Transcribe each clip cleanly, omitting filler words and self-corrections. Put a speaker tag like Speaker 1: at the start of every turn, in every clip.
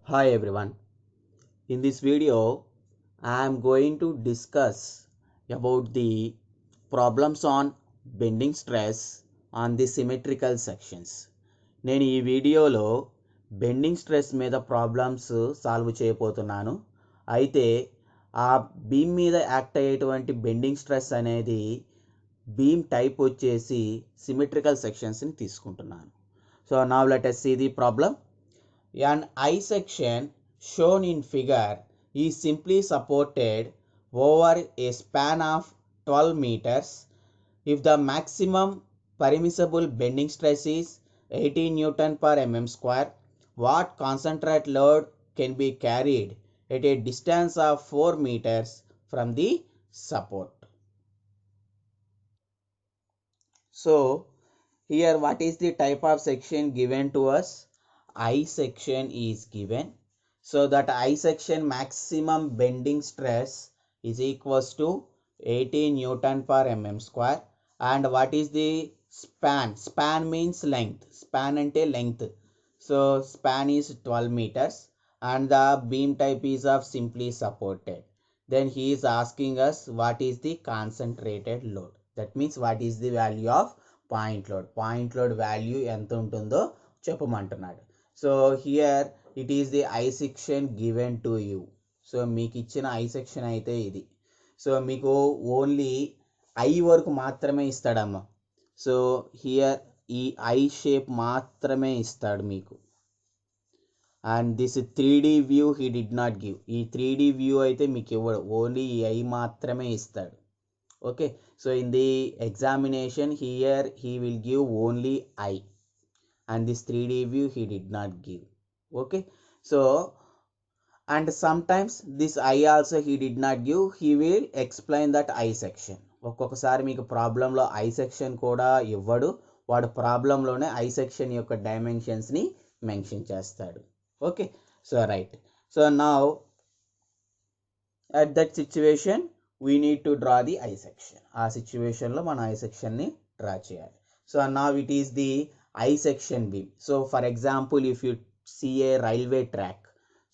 Speaker 1: Hi everyone. In this video, I am going to discuss about the problems on bending stress on the symmetrical sections. నేను ఈ వీడియోలో bending stress మీద problems solve చేయబోతున్నాను. అయితే ఆ beam మీద act అయ్యేటువంటి బెండింగ్ స్ట్రెస్ అనేది బీమ్ టైప్ వచ్చేసి సిమెట్రికల్ సెక్షన్స్ని తీసుకుంటున్నాను. So now let us see the problem. An I section shown in figure is simply supported over a span of 12 meters if the maximum permissible bending stress is 18 Newton per mm square. What concentrate load can be carried at a distance of 4 meters from the support? So here what is the type of section given to us? I section is given. So that I section maximum bending stress is equals to 18 Newton per mm square. And what is the span? Span means length. Span ante length. So span is 12 meters and the beam type is of simply supported. Then he is asking us what is the concentrated load. That means what is the value of point load. Point load value ఎంత ఉంటుందో చెప్పమంటున్నాడు. So here it is the I section given to you. So మీకు ఇచ్చిన I section అయితే ఇది. So మీకు only I వరకు మాత్రమే ఇస్తాడమ్మా. సో హియర్ ఈ ఐ షేప్ మాత్రమే ఇస్తాడు మీకు. And this 3D view he did not give. ఈ 3D వ్యూ అయితే మీకు ఇవ్వడు, ఓన్లీ ఈ ఐ మాత్రమే ఇస్తాడు. Okay, so in the examination here he will give only I and this 3D view he did not give. Okay, so and sometimes this I also he did not give. He will explain that I section. ఒక్కొక్కసారి మీకు ప్రాబ్లంలో I section కూడా ఇవ్వడు, వాడు ప్రాబ్లంలోనే I section యొక్క డైమెన్షన్స్ని mention చేస్తాడు. Okay, so right. So now at that situation we need to draw the I section. ఆ సిచ్యువేషన్లో మన ఐ సెక్షన్ని డ్రా చేయాలి. So now it is the I section beam. So for example, if you see a railway track,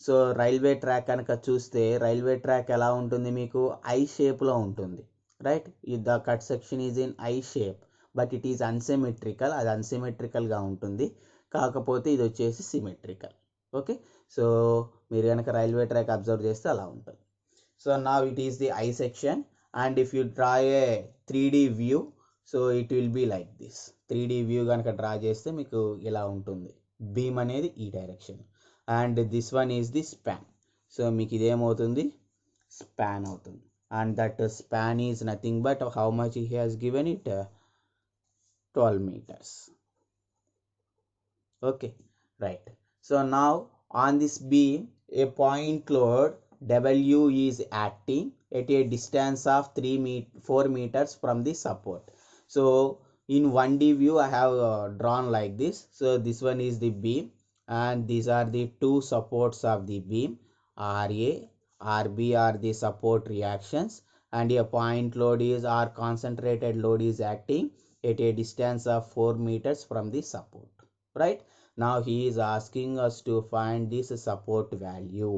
Speaker 1: so railway track కనుక చూస్తే railway track ఎలా ఉంటుంది, మీకు I షేప్లో ఉంటుంది, right? The cut section is in I shape but it is unsymmetrical. అది అన్సిమెట్రికల్గా ఉంటుంది, కాకపోతే ఇది వచ్చేసి సిమెట్రికల్. ఓకే, సో మీరు కనుక రైల్వే ట్రాక్ అబ్జర్వ్ చేస్తే అలా ఉంటుంది. So now it is the I section and if you draw a 3D view, so it will be like this. 3D view కనుక డ్రా చేస్తే మీకు ఇలా ఉంటుంది, బీమ్ అనేది ఈ direction and this one is the span. So మీకు ఇదేమవుతుంది, span అవుతుంది. And that span is nothing but how much he has given it, 12 meters. Okay, right. So now on this beam a point load W is acting at a distance of 4 meters from the support. So in 1D view I have drawn like this. So this one is the beam and these are the two supports of the beam. RA, RB are the support reactions and a point load is or concentrated load is acting at a distance of 4 meters from the support, right? Now he is asking us to find this support value.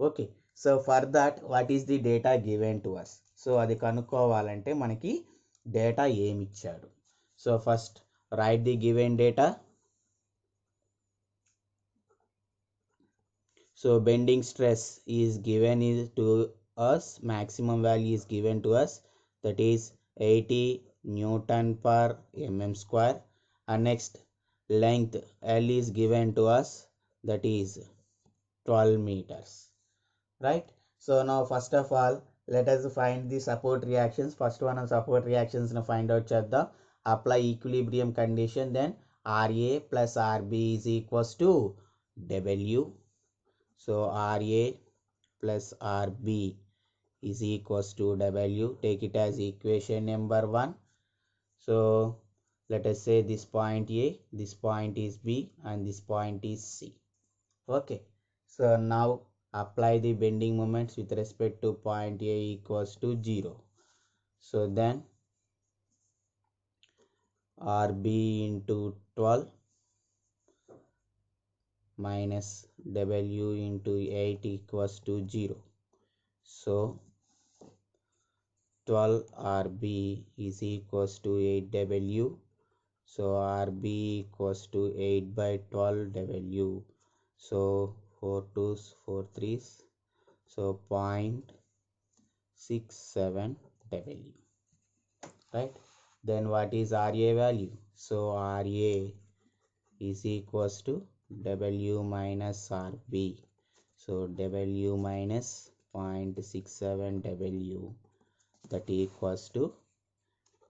Speaker 1: Okay, so for that what is the data given to us? So అది కనుక్కోవాలంటే మనకి data ఏమి ఇచ్చాడు. So first right the given data. So bending stress is given to us, maximum value is given to us, that is 80 Newton per mm square. And next length L is given to us, that is 12 meters, right? So now first of all let us find the support reactions. First one of support reactions na find out cheddam. Apply equilibrium condition, then Ra plus Rb is equals to W. So Ra plus Rb is equals to W. Take it as equation number 1. So let us say this point A, this point is B and this point is C. Okay, so now apply the bending moments with respect to point A equals to 0. So then Rb into 12 minus W into 8 equals to 0. So 12 RB is equals to 8W. So RB equals to 8 by 12 W. So 4 2s, 4 3s. So 0.67 W. Right? Then what is RA value? So RA is equals to W minus RB. So W minus 0.67 W, that equals to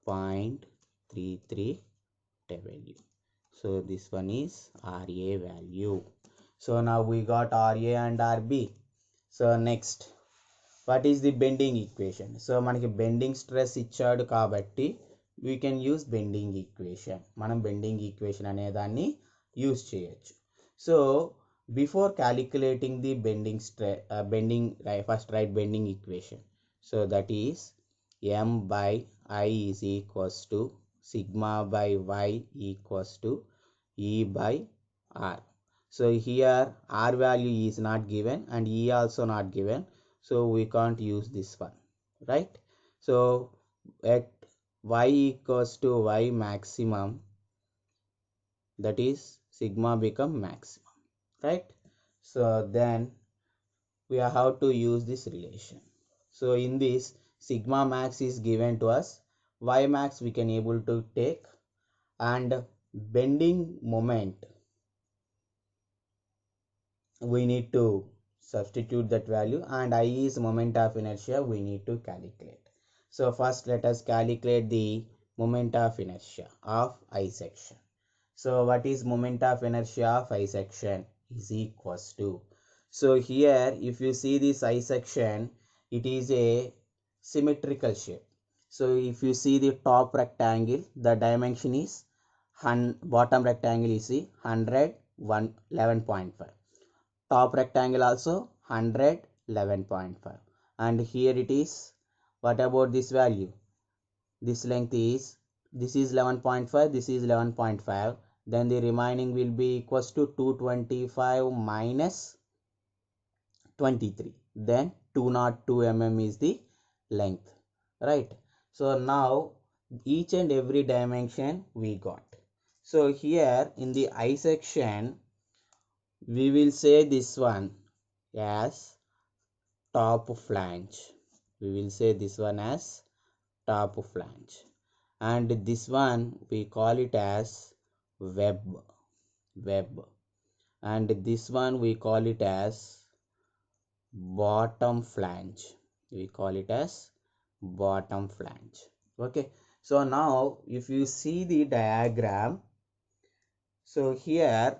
Speaker 1: 0.33 W. So this one is RA value. So now we got RA and RB. So next, what is the bending equation? So మనకి bending stress ఇచ్చాడు కాబట్టి we can use bending equation. మనం bending equation అనే దాన్ని use చేయొచ్చు. So before calculating the bending stress, first write bending equation. So that is M by I is equals to sigma by Y equals to E by R. So here R value is not given and E also not given. So we can't use this one, right? So at Y equals to Y maximum, that is sigma become maximum, right? So then we have to use this relation. So in this, sigma max is given to us, Y max we can able to take, and bending moment we need to substitute that value, and I is moment of inertia we need to calculate. So first let us calculate the moment of inertia of I section. So what is moment of inertia of I section is equals to, so here if you see this I section, it is a symmetrical shape. So if you see the top rectangle, the dimension is bottom rectangle is 100 11.5, top rectangle also 111.5, and here it is, what about this value? This length is, this is 11.5, this is 11.5, then the remaining will be equals to 225 minus 23, then 202 mm is the length, right? So now each and every dimension we got. So here in the I section we will say this one as top flange. We will say this one as top flange, and this one we call it as web, and this one we call it as bottom flange. We call it as bottom flange. Okay, so now if you see the diagram, so here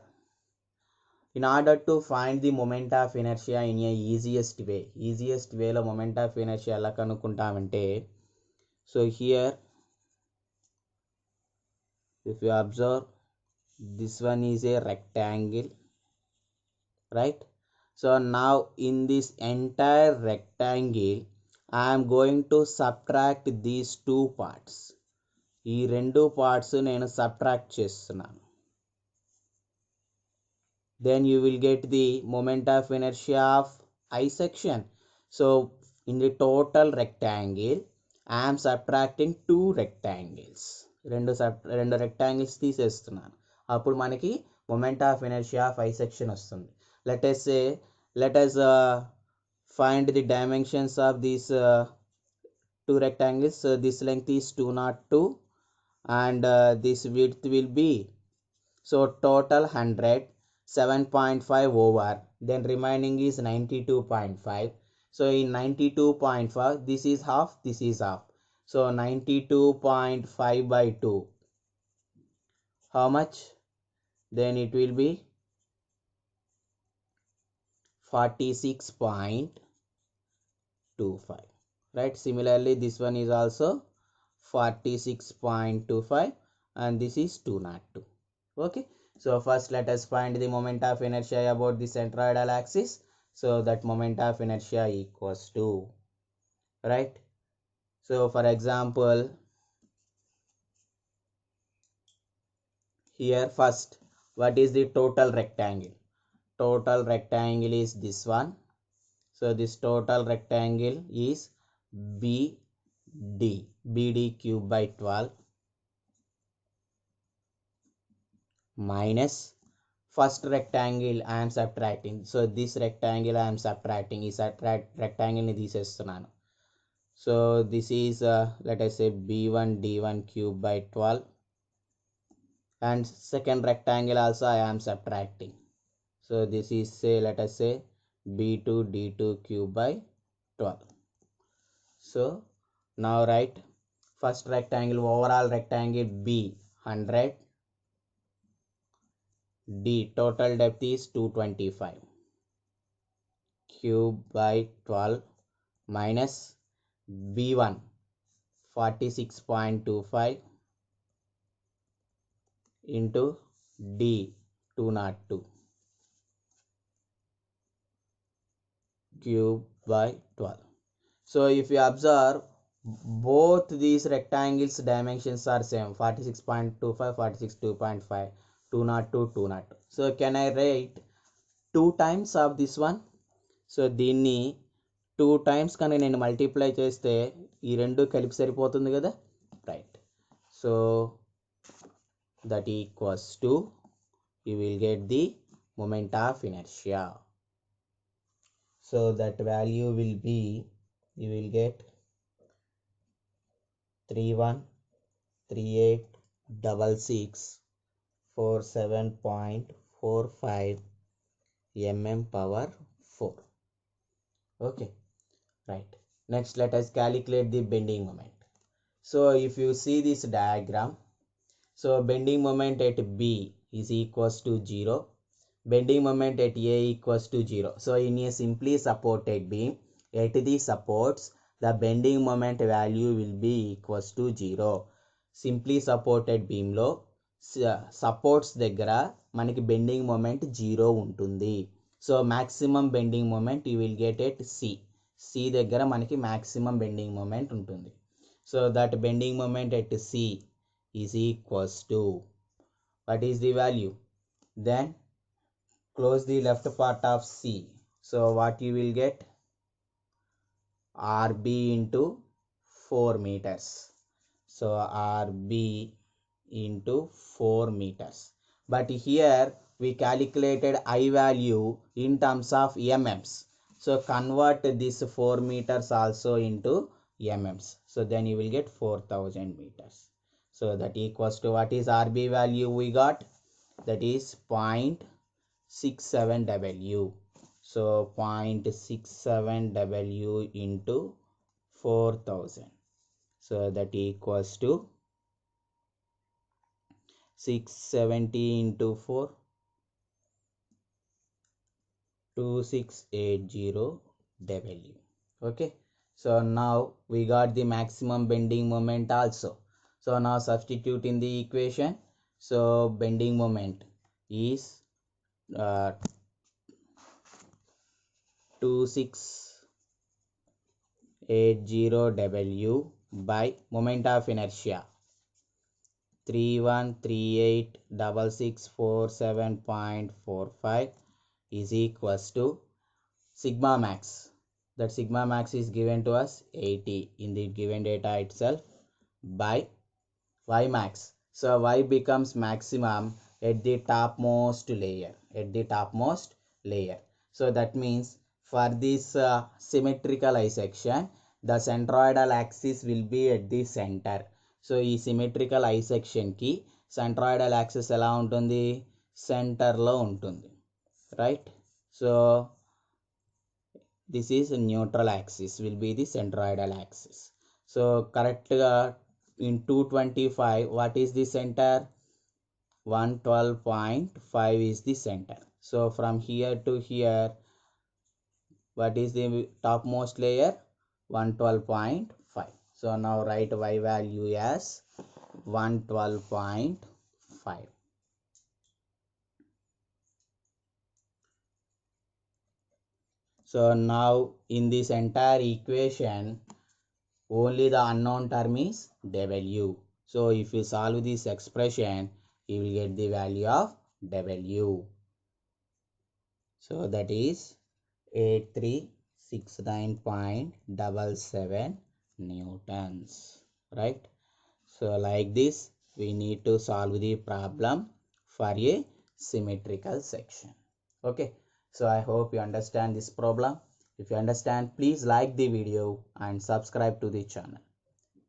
Speaker 1: in order to find the moment of inertia in a easiest way lo moment of inertia ఎలా కనుక్కుంటామంటే, so here if you observe, this one is a rectangle, right? So now in this entire rectangle I am going to subtract these two parts. ఈ రెండు parts నేను subtract చేస్తున్నాను. Then you will get the moment of inertia of I section. So in the total rectangle I am subtracting two rectangles. రెండు rectangles తీసేస్తున్నాను. అప్పుడు మనకి moment of inertia of I section వస్తుంది. Let us find the dimensions of these two rectangles. So this length is 202 and this width will be, so total 100, 7.5 over, then remaining is 92.5. So in 92.5, this is half, this is half. So 92.5 by 2, how much? Then it will be 46.25, right? Similarly this one is also 46.25 and this is 202. Okay, so first let us find the moment of inertia about the centroidal axis. So that moment of inertia equals to, right? So for example, here first, what is the total rectangle? total rectangle is this one. So this total rectangle is BD cube by 12 minus first rectangle I am subtracting. So this rectangle I am subtracting is rectangle ni తీసేస్తున్నాను. So this is let us say B1 D1 cube by 12, and second rectangle also I am subtracting. So this is say let us say B2 D2 cube by 12. So now write first rectangle, overall rectangle B 100, D total depth is 225 cube by 12 minus B1 46.25 into D 202 cube by 12. So if you observe, both these rectangles dimensions are same, 46.25, 46.2.5, 202, 202. So can I write 2 times of this one? So దీన్ని 2 times కానీ నేను multiply చేస్తే ఈ రెండు కలిపి సరిపోతుంది కదా, right. So that equals to, you will get the moment of inertia. So that value will be, you will get 31386647.45 mm power 4. Okay, right. Next let us calculate the bending moment. So if you see this diagram, so bending moment at B is equals to 0, bending moment at A equals to 0. So in a simply supported beam, at the supports, the bending moment value will be equals to 0. Simply supported beam లో supports దగ్గర మనకి bending moment 0 ఉంటుంది. So maximum bending moment you will get at C దగ్గర మనకి maximum bending moment ఉంటుంది. So that bending moment at C is equals to, what is the value? Then close the left part of C. So what you will get? RB into 4 meters. So RB into 4 meters. But here we calculated I value in terms of mm's. So convert this 4 meters also into mm's. So then you will get 4000 meters. So that equals to, what is RB value we got? That is 0.67 W. So 0.67 W into 4000. So that equals to 670 into 4, 2680 W. Okay, so now we got the maximum bending moment also. So now substitute in the equation. So bending moment is 2680 W by moment of inertia 31386647.45 is equals to sigma max. That sigma max is given to us 80 in the given data itself, by y max. So y becomes maximum at the topmost layer, at the topmost layer. So that means for this symmetrical I section, the centroidal axis will be at the center. So ఈ symmetrical I section కి centroidal axis ఎలా ఉంటుంది? Centre లో ఉంటుంది, right. So this is neutral axis, will be the centroidal axis. So correct గా in 225, what is the center? 112.5 is the center. So from here to here, what is the topmost layer? 112.5. So now write y value as 112.5. So now in this entire equation, only the unknown term is W. So if you solve this expression, you will get the value of W. So that is 8369.77 newtons, right? So like this, we need to solve the problem for a symmetrical section. Okay. So I hope you understand this problem. If you understand, please like the video and subscribe to the channel.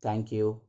Speaker 1: Thank you.